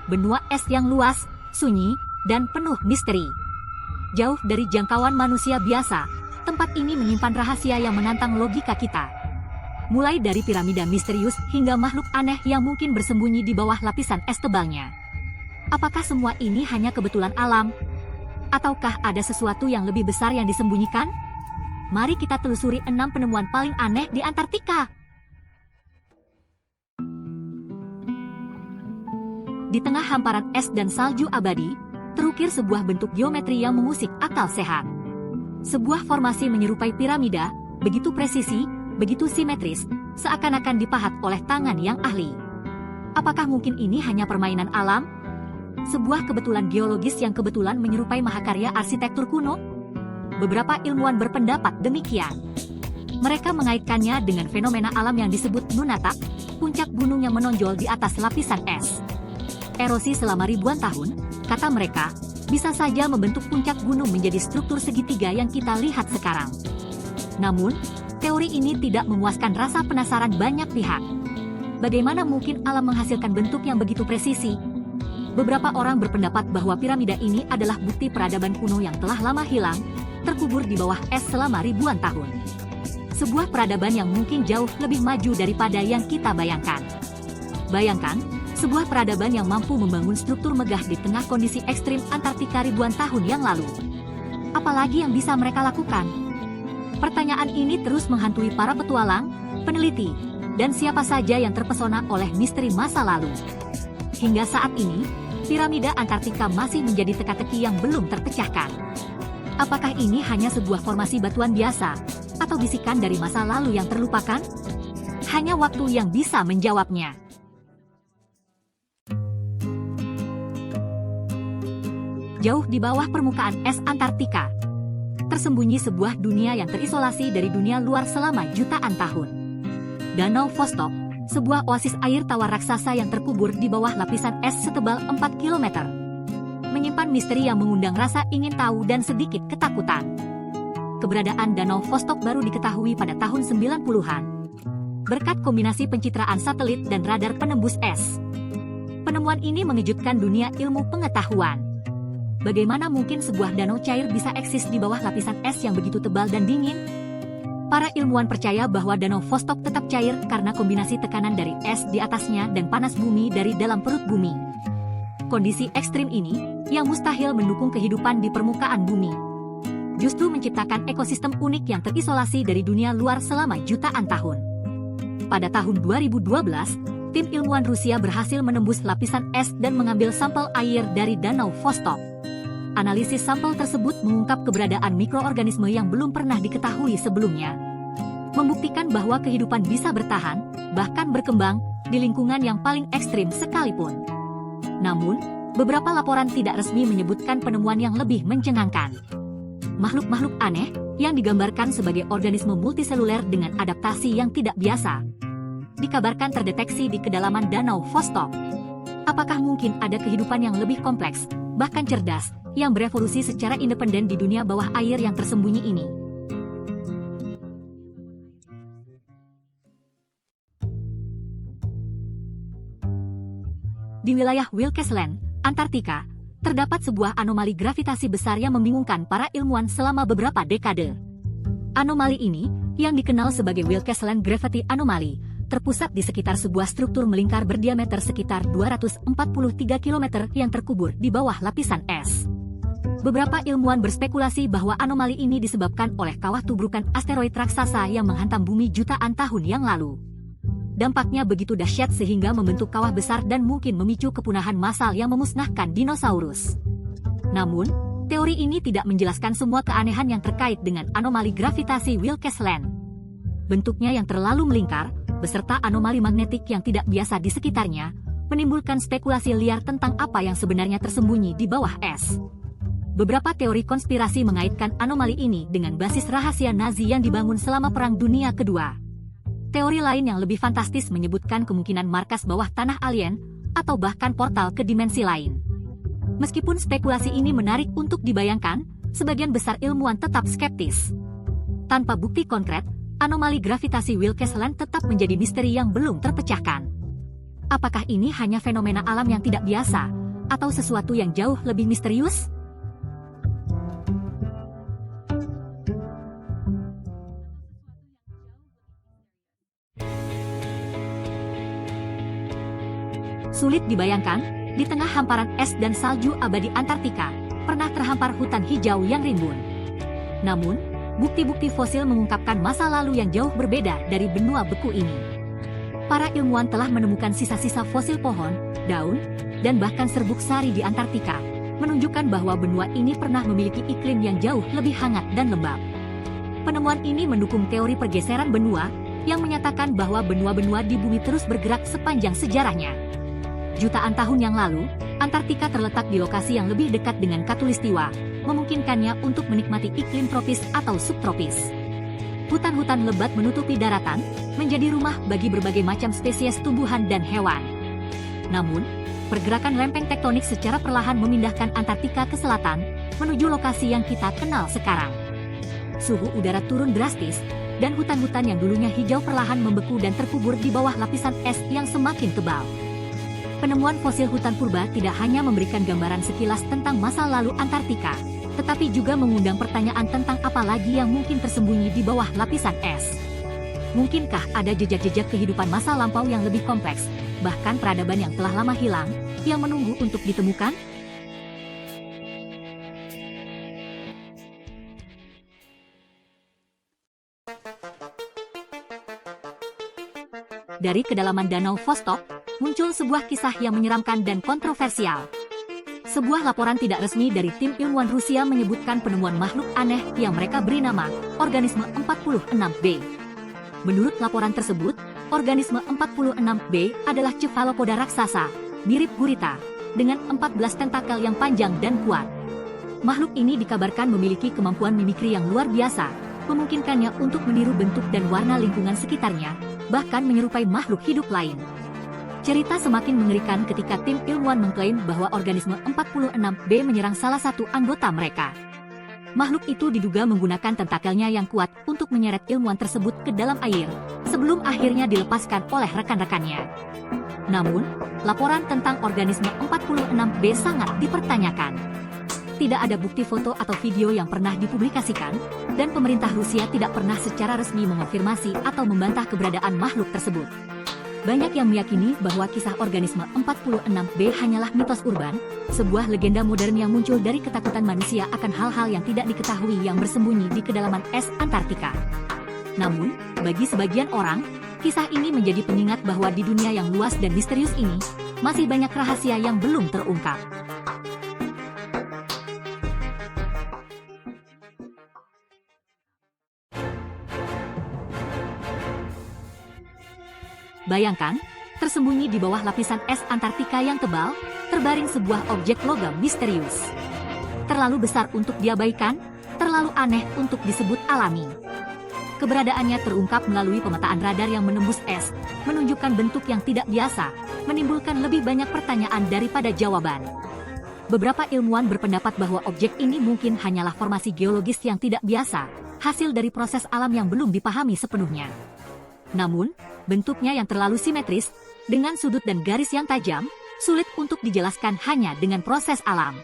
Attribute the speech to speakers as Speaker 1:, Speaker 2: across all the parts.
Speaker 1: benua es yang luas, sunyi, dan penuh misteri. Jauh dari jangkauan manusia biasa, tempat ini menyimpan rahasia yang menantang logika kita. Mulai dari piramida misterius hingga makhluk aneh yang mungkin bersembunyi di bawah lapisan es tebalnya. Apakah semua ini hanya kebetulan alam? Ataukah ada sesuatu yang lebih besar yang disembunyikan? Mari kita telusuri 6 penemuan paling aneh di Antartika. Di tengah hamparan es dan salju abadi, terukir sebuah bentuk geometri yang mengusik akal sehat. Sebuah formasi menyerupai piramida, begitu presisi, begitu simetris, seakan-akan dipahat oleh tangan yang ahli. Apakah mungkin ini hanya permainan alam? Sebuah kebetulan geologis yang kebetulan menyerupai mahakarya arsitektur kuno? Beberapa ilmuwan berpendapat demikian. Mereka mengaitkannya dengan fenomena alam yang disebut nunatak, puncak gunung yang menonjol di atas lapisan es. Erosi selama ribuan tahun, kata mereka, bisa saja membentuk puncak gunung menjadi struktur segitiga yang kita lihat sekarang. Namun, teori ini tidak memuaskan rasa penasaran banyak pihak. Bagaimana mungkin alam menghasilkan bentuk yang begitu presisi? Beberapa orang berpendapat bahwa piramida ini adalah bukti peradaban kuno yang telah lama hilang, terkubur di bawah es selama ribuan tahun. Sebuah peradaban yang mungkin jauh lebih maju daripada yang kita bayangkan. Bayangkan, sebuah peradaban yang mampu membangun struktur megah di tengah kondisi ekstrim Antartika ribuan tahun yang lalu. Apalagi yang bisa mereka lakukan? Pertanyaan ini terus menghantui para petualang, peneliti, dan siapa saja yang terpesona oleh misteri masa lalu. Hingga saat ini, piramida Antartika masih menjadi teka-teki yang belum terpecahkan. Apakah ini hanya sebuah formasi batuan biasa, atau bisikan dari masa lalu yang terlupakan? Hanya waktu yang bisa menjawabnya. Jauh di bawah permukaan es Antartika, tersembunyi sebuah dunia yang terisolasi dari dunia luar selama jutaan tahun. Danau Vostok, sebuah oasis air tawar raksasa yang terkubur di bawah lapisan es setebal 4 km. Menyimpan misteri yang mengundang rasa ingin tahu dan sedikit ketakutan. Keberadaan Danau Vostok baru diketahui pada tahun 90-an. Berkat kombinasi pencitraan satelit dan radar penembus es. Penemuan ini mengejutkan dunia ilmu pengetahuan. Bagaimana mungkin sebuah danau cair bisa eksis di bawah lapisan es yang begitu tebal dan dingin? Para ilmuwan percaya bahwa Danau Vostok tetap cair karena kombinasi tekanan dari es di atasnya dan panas bumi dari dalam perut bumi. Kondisi ekstrim ini, yang mustahil mendukung kehidupan di permukaan bumi, justru menciptakan ekosistem unik yang terisolasi dari dunia luar selama jutaan tahun. Pada tahun 2012, tim ilmuwan Rusia berhasil menembus lapisan es dan mengambil sampel air dari Danau Vostok. Analisis sampel tersebut mengungkap keberadaan mikroorganisme yang belum pernah diketahui sebelumnya. Membuktikan bahwa kehidupan bisa bertahan, bahkan berkembang, di lingkungan yang paling ekstrim sekalipun. Namun, beberapa laporan tidak resmi menyebutkan penemuan yang lebih mencengangkan. Makhluk-makhluk aneh, yang digambarkan sebagai organisme multiseluler dengan adaptasi yang tidak biasa, dikabarkan terdeteksi di kedalaman Danau Vostok. Apakah mungkin ada kehidupan yang lebih kompleks, bahkan cerdas, yang berevolusi secara independen di dunia bawah air yang tersembunyi ini? Di wilayah Wilkesland, Antartika, terdapat sebuah anomali gravitasi besar yang membingungkan para ilmuwan selama beberapa dekade. Anomali ini, yang dikenal sebagai Wilkesland Gravity Anomaly, terpusat di sekitar sebuah struktur melingkar berdiameter sekitar 243 km yang terkubur di bawah lapisan es. Beberapa ilmuwan berspekulasi bahwa anomali ini disebabkan oleh kawah tubrukan asteroid raksasa yang menghantam bumi jutaan tahun yang lalu. Dampaknya begitu dahsyat sehingga membentuk kawah besar dan mungkin memicu kepunahan massal yang memusnahkan dinosaurus. Namun, teori ini tidak menjelaskan semua keanehan yang terkait dengan anomali gravitasi Wilkesland. Bentuknya yang terlalu melingkar, beserta anomali magnetik yang tidak biasa di sekitarnya, menimbulkan spekulasi liar tentang apa yang sebenarnya tersembunyi di bawah es. Beberapa teori konspirasi mengaitkan anomali ini dengan basis rahasia Nazi yang dibangun selama Perang Dunia Kedua. Teori lain yang lebih fantastis menyebutkan kemungkinan markas bawah tanah alien, atau bahkan portal ke dimensi lain. Meskipun spekulasi ini menarik untuk dibayangkan, sebagian besar ilmuwan tetap skeptis. Tanpa bukti konkret, anomali gravitasi Wilkesland tetap menjadi misteri yang belum terpecahkan. Apakah ini hanya fenomena alam yang tidak biasa, atau sesuatu yang jauh lebih misterius? Sulit dibayangkan, di tengah hamparan es dan salju abadi Antartika, pernah terhampar hutan hijau yang rimbun. Namun, bukti-bukti fosil mengungkapkan masa lalu yang jauh berbeda dari benua beku ini. Para ilmuwan telah menemukan sisa-sisa fosil pohon, daun, dan bahkan serbuk sari di Antartika, menunjukkan bahwa benua ini pernah memiliki iklim yang jauh lebih hangat dan lembab. Penemuan ini mendukung teori pergeseran benua, yang menyatakan bahwa benua-benua di bumi terus bergerak sepanjang sejarahnya. Jutaan tahun yang lalu, Antartika terletak di lokasi yang lebih dekat dengan Khatulistiwa, memungkinkannya untuk menikmati iklim tropis atau subtropis. Hutan-hutan lebat menutupi daratan, menjadi rumah bagi berbagai macam spesies tumbuhan dan hewan. Namun, pergerakan lempeng tektonik secara perlahan memindahkan Antartika ke selatan, menuju lokasi yang kita kenal sekarang. Suhu udara turun drastis, dan hutan-hutan yang dulunya hijau perlahan membeku dan terkubur di bawah lapisan es yang semakin tebal. Penemuan fosil hutan purba tidak hanya memberikan gambaran sekilas tentang masa lalu Antartika, tetapi juga mengundang pertanyaan tentang apa lagi yang mungkin tersembunyi di bawah lapisan es. Mungkinkah ada jejak-jejak kehidupan masa lampau yang lebih kompleks, bahkan peradaban yang telah lama hilang, yang menunggu untuk ditemukan? Dari kedalaman Danau Vostok, muncul sebuah kisah yang menyeramkan dan kontroversial. Sebuah laporan tidak resmi dari tim ilmuwan Rusia menyebutkan penemuan makhluk aneh yang mereka beri nama organisme 46B. Menurut laporan tersebut, organisme 46B adalah cephalopoda raksasa, mirip gurita, dengan 14 tentakel yang panjang dan kuat. Makhluk ini dikabarkan memiliki kemampuan mimikri yang luar biasa, memungkinkannya untuk meniru bentuk dan warna lingkungan sekitarnya, bahkan menyerupai makhluk hidup lain. Cerita semakin mengerikan ketika tim ilmuwan mengklaim bahwa organisme 46B menyerang salah satu anggota mereka. Makhluk itu diduga menggunakan tentakelnya yang kuat untuk menyeret ilmuwan tersebut ke dalam air, sebelum akhirnya dilepaskan oleh rekan-rekannya. Namun, laporan tentang organisme 46B sangat dipertanyakan. Tidak ada bukti foto atau video yang pernah dipublikasikan, dan pemerintah Rusia tidak pernah secara resmi mengonfirmasi atau membantah keberadaan makhluk tersebut. Banyak yang meyakini bahwa kisah organisme 46B hanyalah mitos urban, sebuah legenda modern yang muncul dari ketakutan manusia akan hal-hal yang tidak diketahui yang bersembunyi di kedalaman es Antartika. Namun, bagi sebagian orang, kisah ini menjadi pengingat bahwa di dunia yang luas dan misterius ini, masih banyak rahasia yang belum terungkap. Bayangkan, tersembunyi di bawah lapisan es Antartika yang tebal, terbaring sebuah objek logam misterius. Terlalu besar untuk diabaikan, terlalu aneh untuk disebut alami. Keberadaannya terungkap melalui pemetaan radar yang menembus es, menunjukkan bentuk yang tidak biasa, menimbulkan lebih banyak pertanyaan daripada jawaban. Beberapa ilmuwan berpendapat bahwa objek ini mungkin hanyalah formasi geologis yang tidak biasa, hasil dari proses alam yang belum dipahami sepenuhnya. Namun, bentuknya yang terlalu simetris, dengan sudut dan garis yang tajam, sulit untuk dijelaskan hanya dengan proses alam.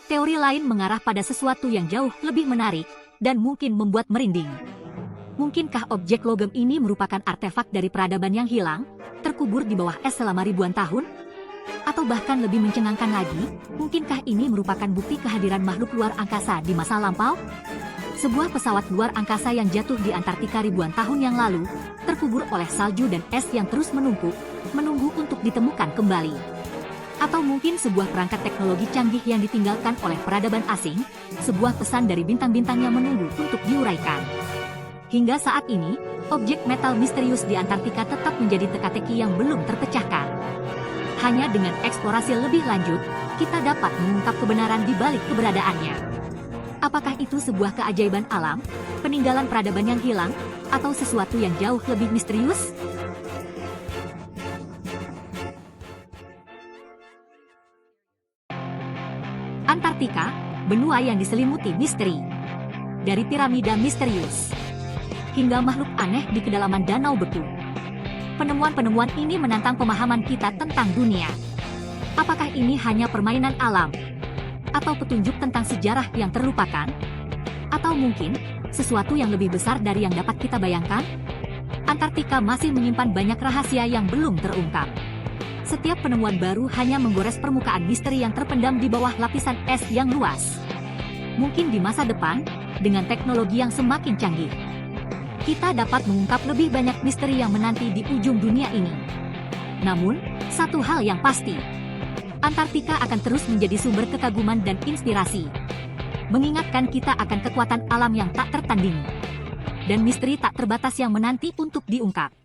Speaker 1: Teori lain mengarah pada sesuatu yang jauh lebih menarik, dan mungkin membuat merinding. Mungkinkah objek logam ini merupakan artefak dari peradaban yang hilang, terkubur di bawah es selama ribuan tahun? Atau bahkan lebih mencengangkan lagi, mungkinkah ini merupakan bukti kehadiran makhluk luar angkasa di masa lampau? Sebuah pesawat luar angkasa yang jatuh di Antartika ribuan tahun yang lalu, terkubur oleh salju dan es yang terus menumpuk, menunggu untuk ditemukan kembali. Atau mungkin sebuah perangkat teknologi canggih yang ditinggalkan oleh peradaban asing, sebuah pesan dari bintang-bintang yang menunggu untuk diuraikan. Hingga saat ini, objek metal misterius di Antartika tetap menjadi teka-teki yang belum terpecahkan. Hanya dengan eksplorasi lebih lanjut, kita dapat mengungkap kebenaran di balik keberadaannya. Apakah itu sebuah keajaiban alam, peninggalan peradaban yang hilang, atau sesuatu yang jauh lebih misterius? Antartika, benua yang diselimuti misteri. Dari piramida misterius hingga makhluk aneh di kedalaman danau beku. Penemuan-penemuan ini menantang pemahaman kita tentang dunia. Apakah ini hanya permainan alam? Atau petunjuk tentang sejarah yang terlupakan? Atau mungkin sesuatu yang lebih besar dari yang dapat kita bayangkan? Antartika masih menyimpan banyak rahasia yang belum terungkap. Setiap penemuan baru hanya menggores permukaan misteri yang terpendam di bawah lapisan es yang luas. Mungkin di masa depan, dengan teknologi yang semakin canggih, kita dapat mengungkap lebih banyak misteri yang menanti di ujung dunia ini. Namun, satu hal yang pasti, Antartika akan terus menjadi sumber kekaguman dan inspirasi, mengingatkan kita akan kekuatan alam yang tak tertandingi, dan misteri tak terbatas yang menanti untuk diungkap.